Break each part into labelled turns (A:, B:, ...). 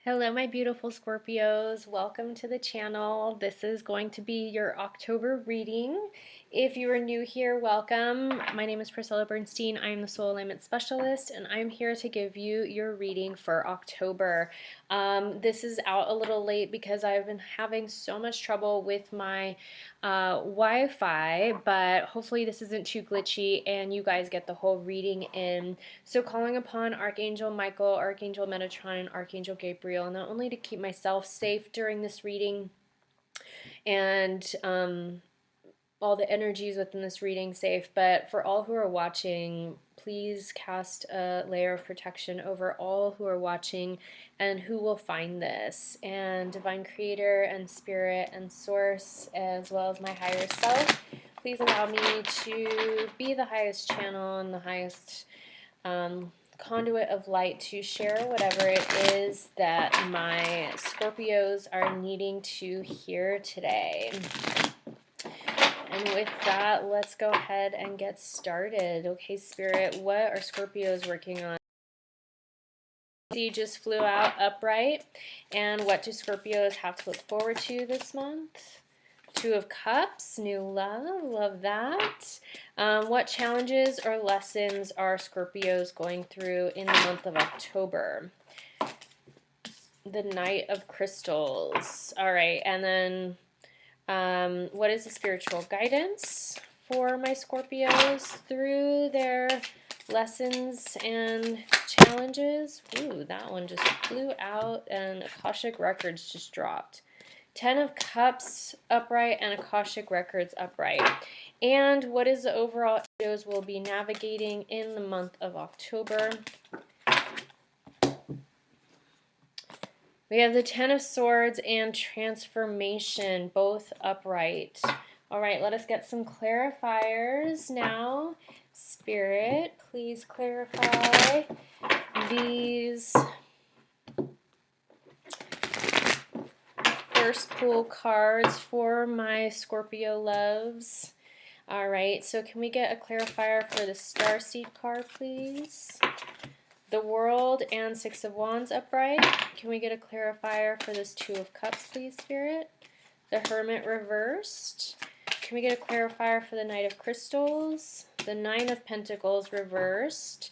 A: Hello, my beautiful Scorpios. Welcome to the channel. This is going to be your October reading. If you are new here, welcome. My name is Priscilla Bernstein. I am the Soul Alignment Specialist, and I'm here to give you your reading for October. This is out a little late because I've been having so much trouble with my Wi-Fi, but hopefully this isn't too glitchy and you guys get the whole reading in. So calling upon Archangel Michael, Archangel Metatron, and Archangel Gabriel, not only to keep myself safe during this reading and all the energies within this reading safe, but for all who are watching, please cast a layer of protection over all who are watching and who will find this. And Divine Creator and Spirit and Source, as well as my higher self, please allow me to be the highest channel and the highest conduit of light to share whatever it is that my Scorpios are needing to hear today. And with that, let's go ahead and get started. Okay, Spirit, what are Scorpios working on? She just flew out upright. And what do Scorpios have to look forward to this month? Two of Cups, new love, love that. What challenges or lessons are Scorpios going through in the month of October? The Knight of Crystals. All right, and then what is the spiritual guidance for my Scorpios through their lessons and challenges? Ooh, that one just flew out and Akashic Records just dropped. 10 of Cups upright and Akashic Records upright. And what is the overall Scorpios will be navigating in the month of October? We have the 10 of Swords and Transformation, both upright. All right, let us get some clarifiers now. Spirit, please clarify these first pool cards for my Scorpio loves. All right, so can we get a clarifier for the Starseed card, please? The World and Six of Wands upright. Can we get a clarifier for this Two of Cups, please, Spirit? The Hermit reversed. Can we get a clarifier for the Knight of Crystals? The Nine of Pentacles reversed.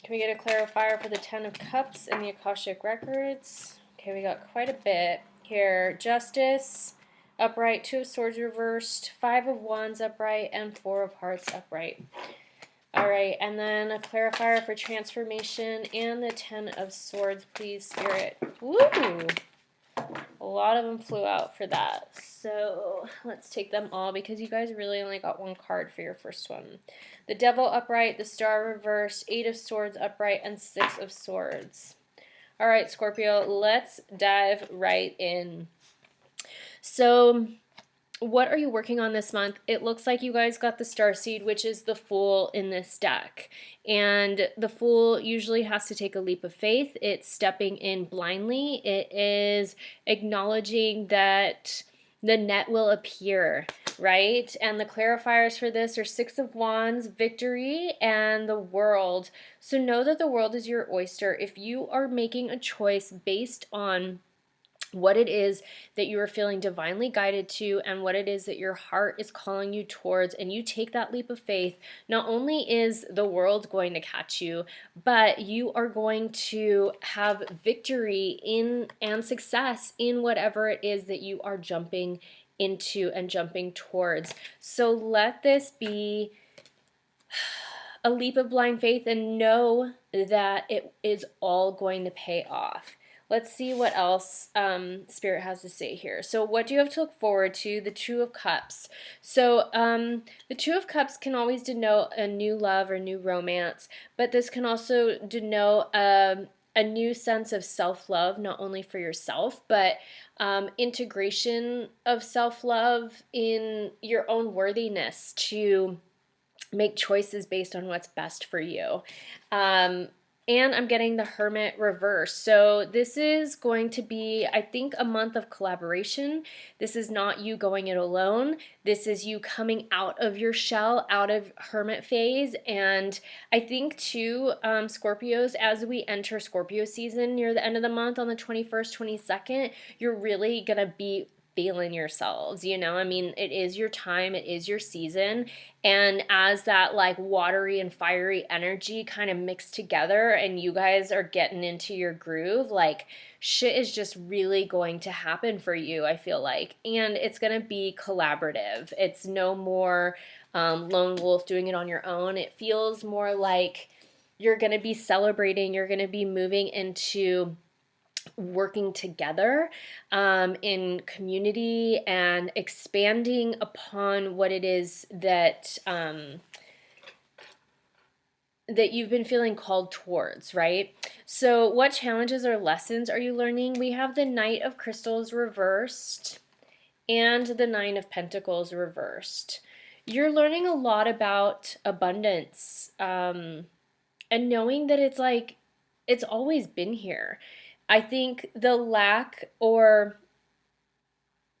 A: Can we get a clarifier for the Ten of Cups and the Akashic Records? Okay, we got quite a bit here. Justice upright, Two of Swords reversed, Five of Wands upright, and Four of Hearts upright. All right, and then a clarifier for Transformation and the 10 of Swords, please, Spirit. Woo! A lot of them flew out for that. So let's take them all because you guys really only got one card for your first one. The Devil upright, the Star reversed, 8 of Swords upright, and 6 of Swords. All right, Scorpio, let's dive right in. So what are you working on this month? It looks like you guys got the Starseed, which is the Fool in this deck. And the Fool usually has to take a leap of faith. It's stepping in blindly. It is acknowledging that the net will appear, right? And the clarifiers for this are Six of Wands, Victory, and the World. So know that the world is your oyster. If you are making a choice based on what it is that you are feeling divinely guided to and what it is that your heart is calling you towards, and you take that leap of faith, not only is the world going to catch you, but you are going to have victory in and success in whatever it is that you are jumping into and jumping towards. So let this be a leap of blind faith and know that it is all going to pay off. Let's see what else Spirit has to say here. So what do you have to look forward to? The Two of Cups. So the Two of Cups can always denote a new love or new romance, but this can also denote a new sense of self-love, not only for yourself, but integration of self-love in your own worthiness to make choices based on what's best for you. And I'm getting the Hermit reverse. So this is going to be, I think, a month of collaboration. This is not you going it alone. This is you coming out of your shell, out of Hermit phase. And I think too, Scorpios, as we enter Scorpio season near the end of the month on the 21st, 22nd, you're really going to be feeling yourselves, you know? I mean, it is your time, it is your season. And as that like watery and fiery energy kind of mix together and you guys are getting into your groove, like shit is just really going to happen for you, I feel like. And it's going to be collaborative. It's no more lone wolf doing it on your own. It feels more like you're going to be celebrating, you're going to be moving into working together in community and expanding upon what it is that that you've been feeling called towards, right? So what challenges or lessons are you learning? We have the Knight of Crystals reversed and the Nine of Pentacles reversed. You're learning a lot about abundance and knowing that it's like it's always been here. I think the lack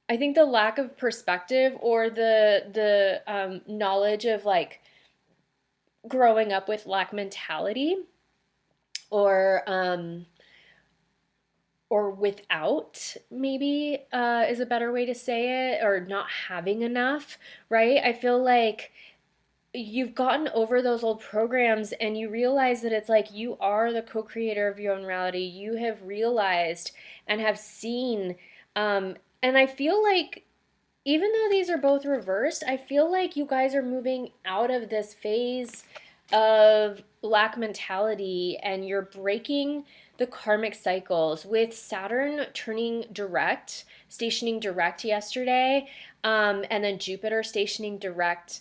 A: of perspective or the knowledge of like growing up with lack mentality or without maybe is a better way to say it, or not having enough, right? I feel like you've gotten over those old programs and you realize that it's like you are the co-creator of your own reality. You have realized and have seen and I feel like even though these are both reversed, I feel like you guys are moving out of this phase of lack mentality and you're breaking the karmic cycles with Saturn turning direct, stationing direct yesterday, and then Jupiter stationing direct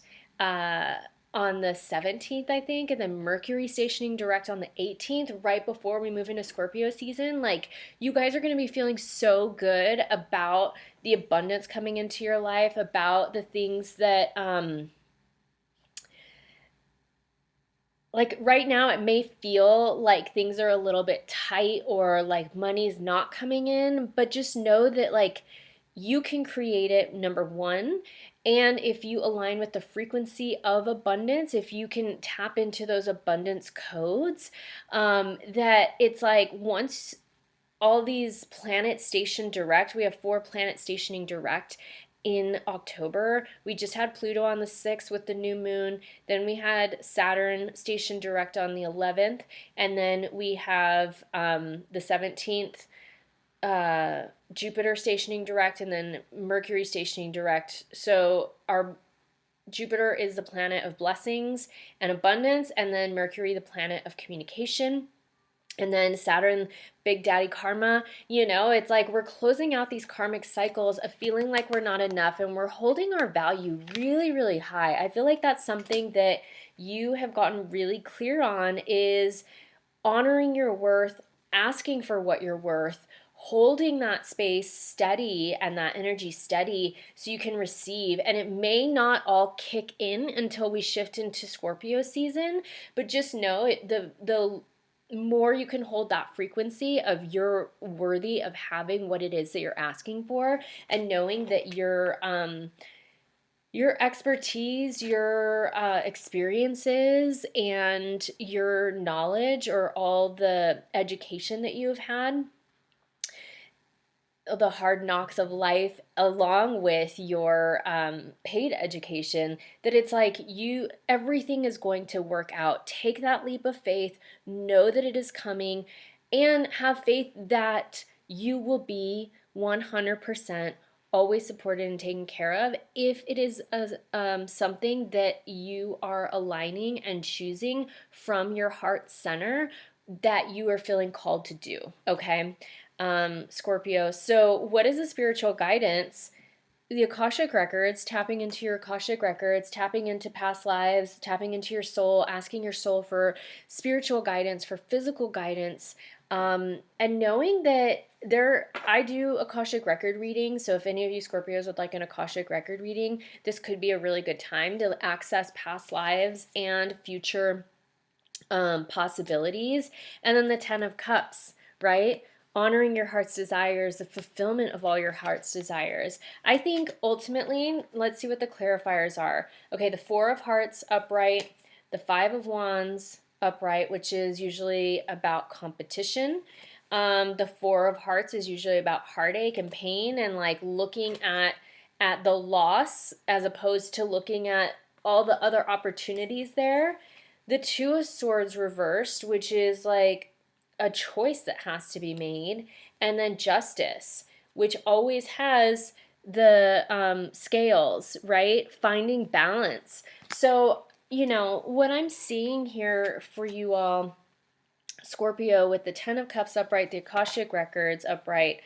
A: on the 17th, I think, and then Mercury stationing direct on the 18th, right before we move into Scorpio season. Like, you guys are going to be feeling so good about the abundance coming into your life, about the things that, like right now it may feel like things are a little bit tight or like money's not coming in, but just know that like you can create it, number one. And if you align with the frequency of abundance, if you can tap into those abundance codes, that it's like once all these planets station direct, we have 4 planets stationing direct in October. We just had Pluto on the 6th with the new moon. Then we had Saturn stationed direct on the 11th. And then we have the 17th, Jupiter stationing direct, and then Mercury stationing direct. So our Jupiter is the planet of blessings and abundance, and then Mercury, the planet of communication. And then Saturn, Big Daddy Karma, you know, it's like we're closing out these karmic cycles of feeling like we're not enough and we're holding our value really, really high. I feel like that's something that you have gotten really clear on, is honoring your worth, asking for what you're worth, holding that space steady and that energy steady so you can receive. And it may not all kick in until we shift into Scorpio season, but just know the more you can hold that frequency of you're worthy of having what it is that you're asking for, and knowing that your expertise, your experiences, and your knowledge, or all the education that you've had, the hard knocks of life, along with your paid education, that it's like everything is going to work out. Take that leap of faith, know that it is coming, and have faith that you will be 100% always supported and taken care of if it is something that you are aligning and choosing from your heart center that you are feeling called to do, okay? Scorpio. So what is the spiritual guidance? The Akashic Records, tapping into your Akashic Records, tapping into past lives, tapping into your soul, asking your soul for spiritual guidance, for physical guidance, and knowing that I do Akashic Record readings, so if any of you Scorpios would like an Akashic Record reading, this could be a really good time to access past lives and future possibilities. And then the 10 of Cups, right? Honoring your heart's desires, the fulfillment of all your heart's desires. I think ultimately, let's see what the clarifiers are. Okay, the 4 of Hearts upright, the 5 of Wands upright, which is usually about competition. The 4 of Hearts is usually about heartache and pain and like looking at the loss as opposed to looking at all the other opportunities there. The 2 of Swords reversed, which is like a choice that has to be made. And then Justice, which always has the scales, right? Finding balance. So, you know, what I'm seeing here for you all, Scorpio, with the 10 of Cups upright, the Akashic Records upright,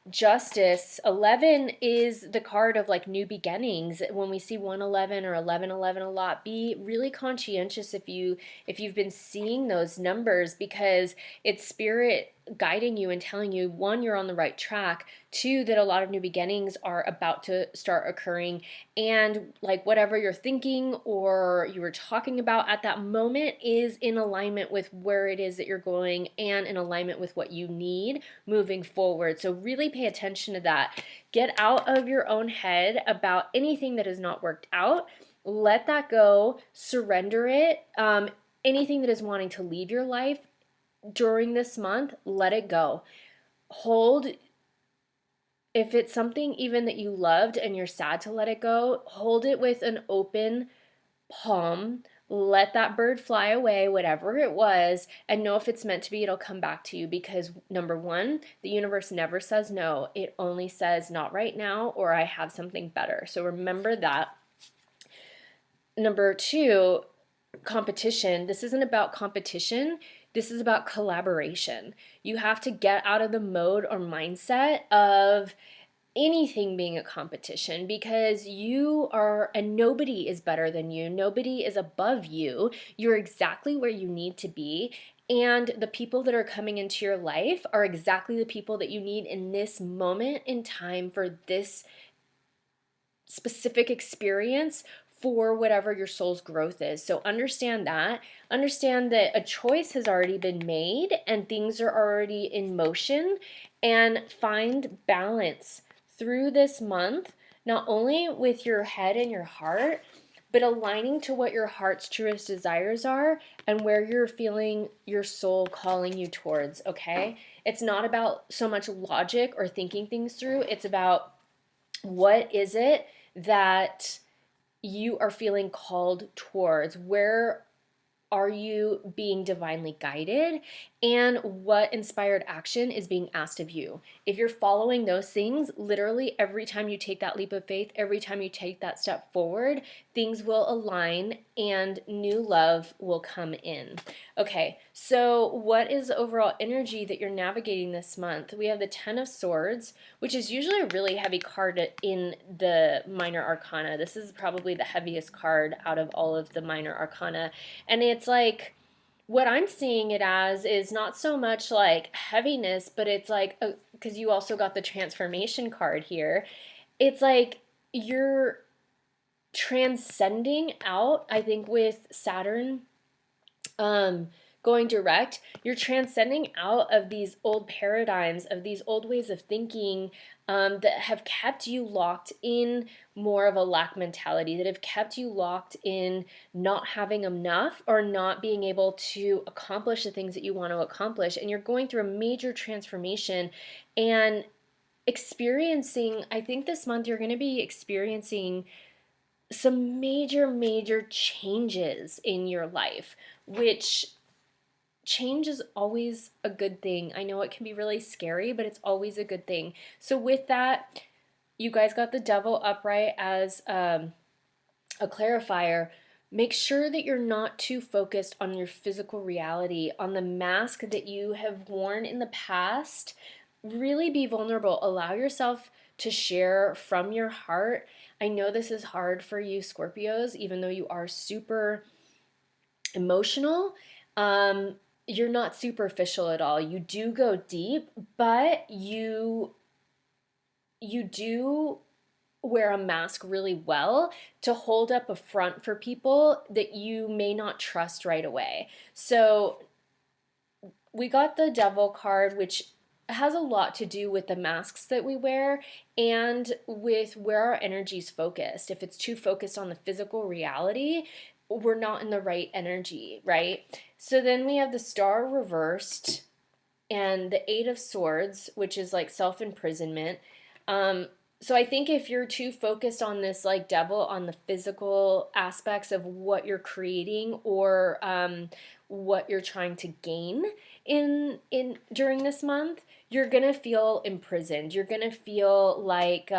A: Justice, 11 is the card of like new beginnings. When we see 111 or 1111 a lot, be really conscientious if you've been seeing those numbers, because it's spirit guiding you and telling you, one, you're on the right track, two, that a lot of new beginnings are about to start occurring, and like whatever you're thinking or you were talking about at that moment is in alignment with where it is that you're going and in alignment with what you need moving forward. So really pay attention to that. Get out of your own head about anything that has not worked out. Let that go. Surrender it. Anything that is wanting to leave your life during this month, let it go. Hold, if it's something even that you loved and you're sad to let it go, hold it with an open palm. Let that bird fly away, whatever it was, and know if it's meant to be, it'll come back to you, because number one, the universe never says no. It only says not right now, or I have something better. So remember that. Number two, competition. This isn't about competition. This is about collaboration. You have to get out of the mode or mindset of anything being a competition, because you are, and nobody is better than you. Nobody is above you. You're exactly where you need to be. And the people that are coming into your life are exactly the people that you need in this moment in time for this specific experience, for whatever your soul's growth is. So understand that. Understand that a choice has already been made and things are already in motion, and find balance through this month, not only with your head and your heart, but aligning to what your heart's truest desires are and where you're feeling your soul calling you towards, okay? It's not about so much logic or thinking things through. It's about what is it that you are feeling called towards? Where are you being divinely guided? And what inspired action is being asked of you? If you're following those things, literally every time you take that leap of faith, every time you take that step forward, things will align and new love will come in. Okay, so what is the overall energy that you're navigating this month? We have the 10 of Swords, which is usually a really heavy card in the minor arcana. This is probably the heaviest card out of all of the minor arcana. And it's like, what I'm seeing it as is not so much like heaviness, but it's like, because you also got the transformation card here. It's like you're transcending out, I think, with Saturn going direct, you're transcending out of these old paradigms, of these old ways of thinking that have kept you locked in more of a lack mentality, that have kept you locked in not having enough or not being able to accomplish the things that you want to accomplish. And you're going through a major transformation and experiencing, I think this month you're going to be experiencing some major changes in your life, which change is always a good thing. I know it can be really scary, but it's always a good thing. So with that, you guys got the Devil upright as a clarifier. Make sure that you're not too focused on your physical reality, on the mask that you have worn in the past. Really be vulnerable. Allow yourself to share from your heart. I know this is hard for you Scorpios, even though you are super emotional. You're not superficial at all. You do go deep, but you do wear a mask really well to hold up a front for people that you may not trust right away. So we got the Devil card, which has a lot to do with the masks that we wear and with where our energy's focused. If it's too focused on the physical reality, we're not in the right energy, right? So then we have the Star reversed and the Eight of Swords, which is like self-imprisonment. So I think if you're too focused on this like devil, on the physical aspects of what you're creating or what you're trying to gain in during this month, you're gonna feel imprisoned. You're gonna feel like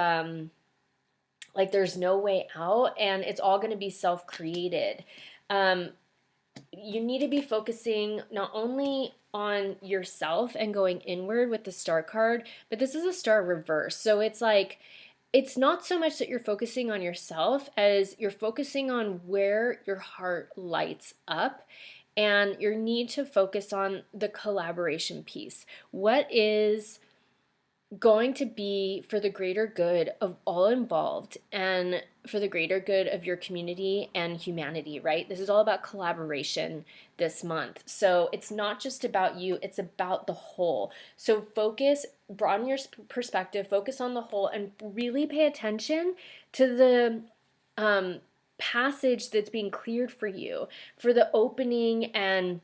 A: there's no way out, and it's all gonna be self-created. You need to be focusing not only on yourself and going inward with the Star card, but this is a Star reverse. So it's like, it's not so much that you're focusing on yourself as you're focusing on where your heart lights up, and you need to focus on the collaboration piece. What is going to be for the greater good of all involved and for the greater good of your community and humanity, right? This is all about collaboration this month. So it's not just about you, it's about the whole. So focus, broaden your perspective, focus on the whole, and really pay attention to the passage that's being cleared for you, for the opening. And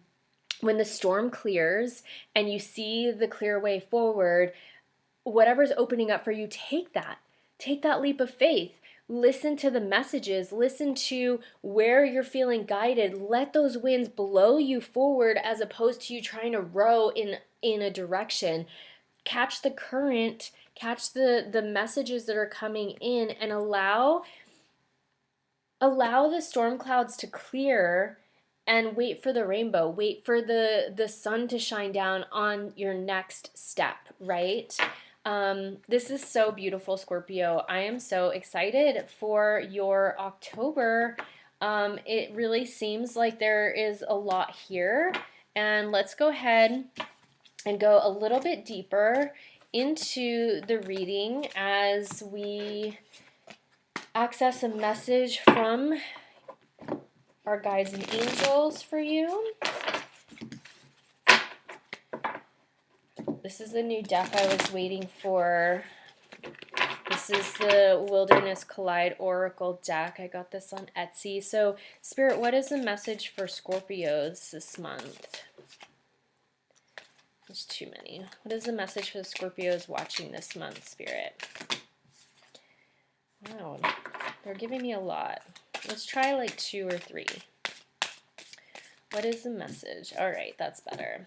A: when the storm clears and you see the clear way forward, whatever's opening up for you, take that leap of faith. Listen to the messages, listen to where you're feeling guided. Let those winds blow you forward as opposed to you trying to row in a direction. Catch the current, catch the messages that are coming in, and allow the storm clouds to clear and wait for the rainbow. Wait for the sun to shine down on your next step, right? This is so beautiful, Scorpio. I am so excited for your October. It really seems like there is a lot here. And let's go ahead and go a little bit deeper into the reading as we access a message from our guides and angels for you. This is the new deck I was waiting for. This is the Wilderness Collide Oracle deck. I got this on Etsy. So, Spirit, what is the message for Scorpios this month? There's too many. What is the message for the Scorpios watching this month, Spirit? Wow, they're giving me a lot. Let's try like 2 or 3. What is the message? All right, that's better.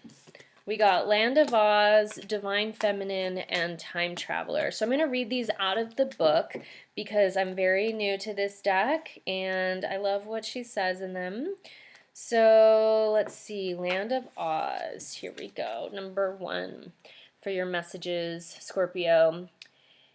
A: We got Land of Oz, Divine Feminine, and Time Traveler. So I'm going to read these out of the book because I'm very new to this deck and I love what she says in them. So let's see, Land of Oz. Here we go. Number 1 for your messages, Scorpio.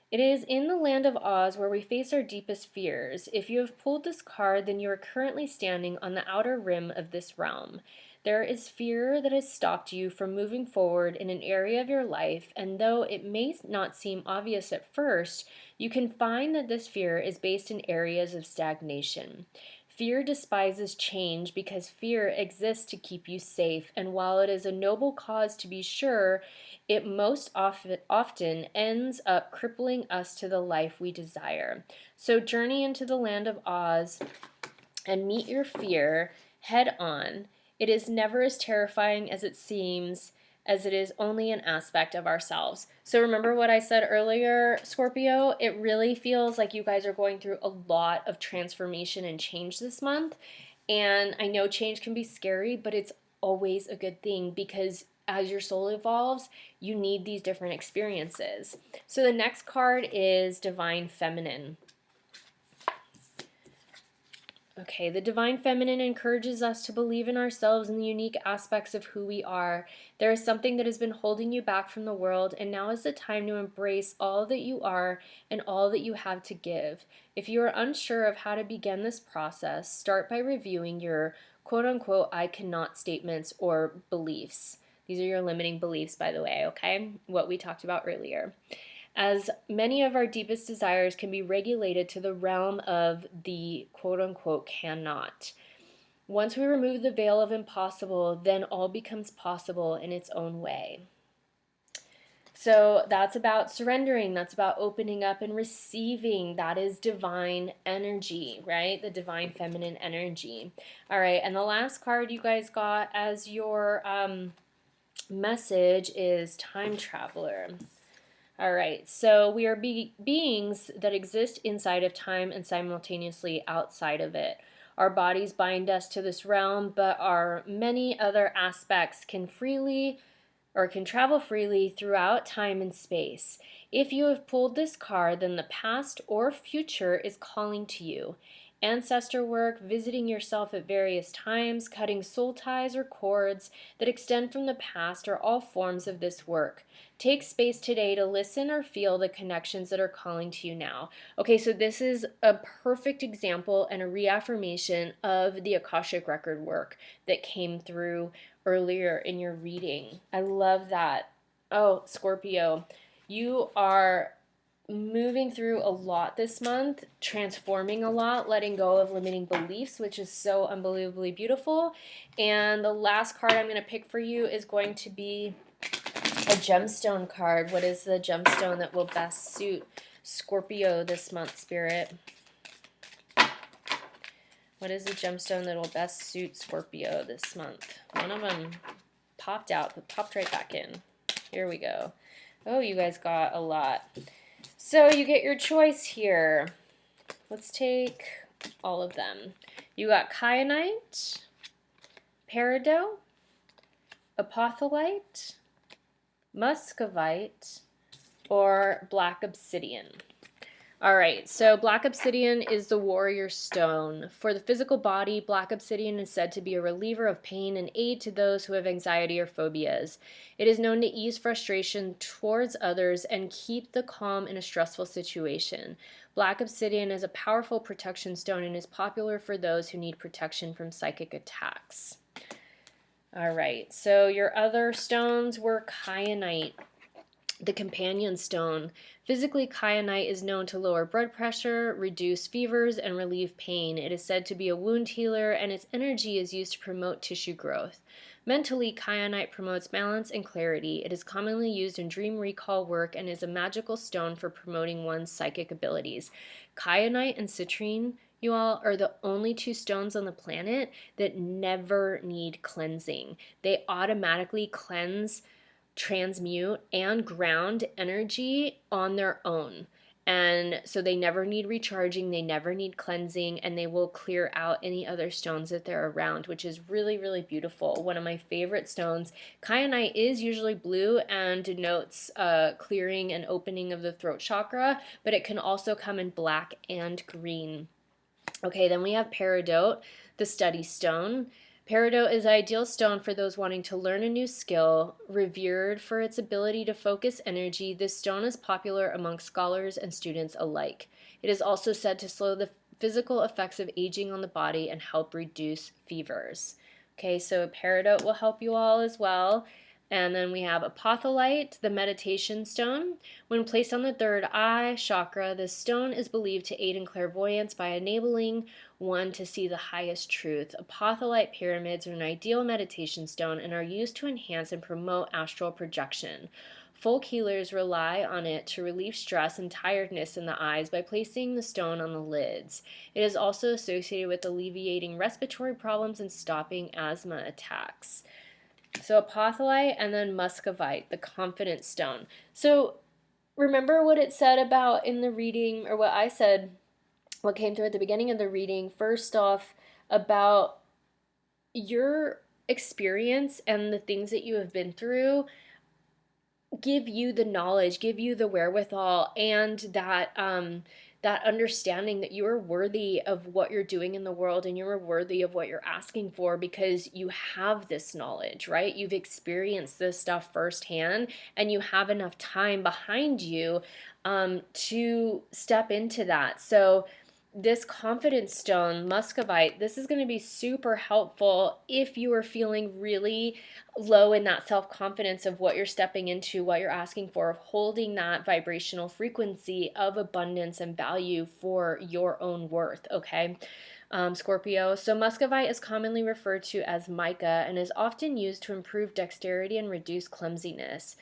A: It is in the Land of Oz where we face our deepest fears. If you have pulled this card, then you are currently standing on the outer rim of this realm. There is fear that has stopped you from moving forward in an area of your life, and though it may not seem obvious at first, you can find that this fear is based in areas of stagnation. Fear despises change because fear exists to keep you safe, and while it is a noble cause to be sure, it most often ends up crippling us to the life we desire. So journey into the Land of Oz and meet your fear head on. It is never as terrifying as it seems, as it is only an aspect of ourselves. So remember what I said earlier, Scorpio? It really feels like you guys are going through a lot of transformation and change this month. And I know change can be scary, but it's always a good thing because as your soul evolves, you need these different experiences. So the next card is Divine Feminine. Okay, the Divine Feminine encourages us to believe in ourselves and the unique aspects of who we are. There is something that has been holding you back from the world, and now is the time to embrace all that you are and all that you have to give. If you are unsure of how to begin this process, start by reviewing your quote-unquote I cannot statements or beliefs. These are your limiting beliefs, by the way, okay? What we talked about earlier. as many of our deepest desires can be regulated to the realm of the quote-unquote cannot. Once we remove the veil of impossible, then all becomes possible in its own way. So that's about surrendering. That's about opening up and receiving. That is divine energy, right? The divine feminine energy. All right, and the last card you guys got as your message is Time Traveler. All right, so we are beings that exist inside of time and simultaneously outside of it. Our bodies bind us to this realm, but our many other aspects can travel freely throughout time and space. If you have pulled this card, then the past or future is calling to you. Ancestor work, visiting yourself at various times, cutting soul ties or cords that extend from the past are all forms of this work. Take space today to listen or feel the connections that are calling to you now. Okay, so this is a perfect example and a reaffirmation of the Akashic record work that came through earlier in your reading. I love that. Oh, Scorpio, you are moving through a lot this month, transforming a lot, letting go of limiting beliefs, which is so unbelievably beautiful. And the last card I'm going to pick for you is going to be a gemstone card. What is the gemstone that will best suit Scorpio this month, Spirit? What is the gemstone that will best suit Scorpio this month? One of them popped out, but popped right back in. Here we go. Oh, you guys got a lot. So you get your choice here. Let's take all of them. You got kyanite, peridot, apothelite, muscovite, or black obsidian. All right, so black obsidian is the warrior stone. For the physical body, black obsidian is said to be a reliever of pain and aid to those who have anxiety or phobias. It is known to ease frustration towards others and keep the calm in a stressful situation. Black obsidian is a powerful protection stone and is popular for those who need protection from psychic attacks. All right, so your other stones were kyanite, the companion stone. Physically, kyanite is known to lower blood pressure, reduce fevers, and relieve pain. It is said to be a wound healer, and its energy is used to promote tissue growth. Mentally, kyanite promotes balance and clarity. It is commonly used in dream recall work and is a magical stone for promoting one's psychic abilities. Kyanite and citrine, you all, are the only two stones on the planet that never need cleansing. They automatically cleanse, transmute, and ground energy on their own. And so they never need recharging, they never need cleansing, and they will clear out any other stones that they're around, which is really, really beautiful. One of my favorite stones. Kyanite is usually blue and denotes clearing and opening of the throat chakra, but it can also come in black and green. Okay, then we have peridot, the study stone. Peridot is an ideal stone for those wanting to learn a new skill. Revered for its ability to focus energy, this stone is popular among scholars and students alike. It is also said to slow the physical effects of aging on the body and help reduce fevers. Okay, so peridot will help you all as well. And then we have Apothelite, the meditation stone. When placed on the third eye chakra, this stone is believed to aid in clairvoyance by enabling one to see the highest truth. Apothelite pyramids are an ideal meditation stone and are used to enhance and promote astral projection. Folk healers rely on it to relieve stress and tiredness in the eyes by placing the stone on the lids. It is also associated with alleviating respiratory problems and stopping asthma attacks. So apothelite and then muscovite, the confidence stone. So remember what it said about in the reading, or what I said, what came through at the beginning of the reading, first off, about your experience and the things that you have been through give you the knowledge, give you the wherewithal, and that understanding that you are worthy of what you're doing in the world and you're worthy of what you're asking for because you have this knowledge, right? You've experienced this stuff firsthand and you have enough time behind you to step into that. So this confidence stone, muscovite, this is going to be super helpful if you are feeling really low in that self-confidence of what you're stepping into, what you're asking for, of holding that vibrational frequency of abundance and value for your own worth, okay? Scorpio. So muscovite is commonly referred to as mica and is often used to improve dexterity and reduce clumsiness.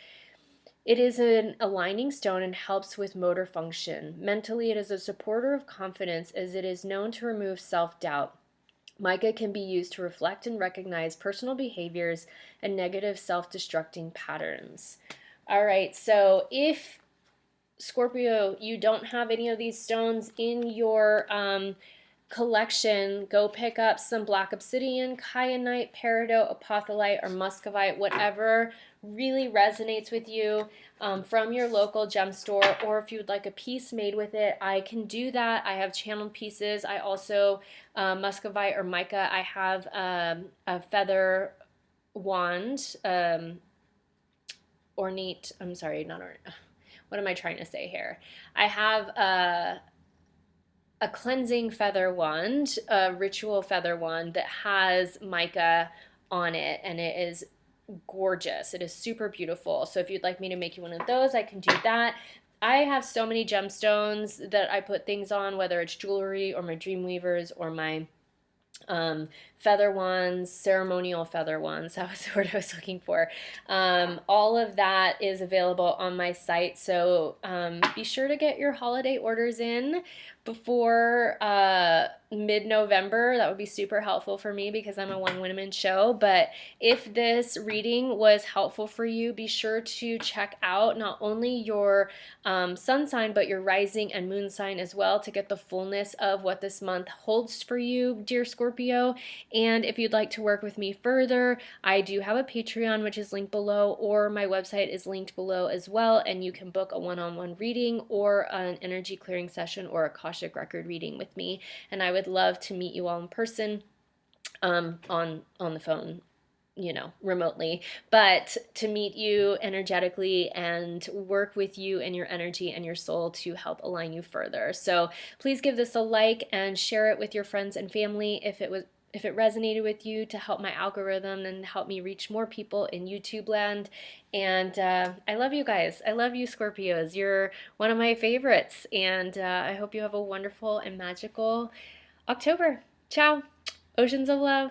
A: It is an aligning stone and helps with motor function. Mentally, it is a supporter of confidence as it is known to remove self-doubt. Mica can be used to reflect and recognize personal behaviors and negative self-destructing patterns. All right, so if Scorpio, you don't have any of these stones in your collection, go pick up some black obsidian, kyanite, peridot, apothelite, or muscovite, whatever really resonates with you from your local gem store, or if you would like a piece made with it, I can do that. I have channeled pieces. I also, muscovite or mica, I have a feather wand, ornate, I'm sorry, not ornate, what am I trying to say here? I have a cleansing feather wand, a ritual feather wand that has mica on it, and it is gorgeous. It is super beautiful. So if you'd like me to make you one of those, I can do that. I have so many gemstones that I put things on, whether it's jewelry or my dream weavers or my feather wands, ceremonial feather wands, that was the word I was looking for. All of that is available on my site, so be sure to get your holiday orders in before mid-November. That would be super helpful for me because I'm a one-woman show. But if this reading was helpful for you, be sure to check out not only your sun sign, but your rising and moon sign as well to get the fullness of what this month holds for you, dear Scorpio. And if you'd like to work with me further, I do have a Patreon, which is linked below, or my website is linked below as well, and you can book a one-on-one reading or an energy clearing session or a Akashic record reading with me, and I would love to meet you all in person, on the phone, you know, remotely, but to meet you energetically and work with you and your energy and your soul to help align you further. So please give this a like and share it with your friends and family if it resonated with you, to help my algorithm and help me reach more people in YouTube land. And I love you guys. I love you, Scorpios. You're one of my favorites. And I hope you have a wonderful and magical October. Ciao. Oceans of love.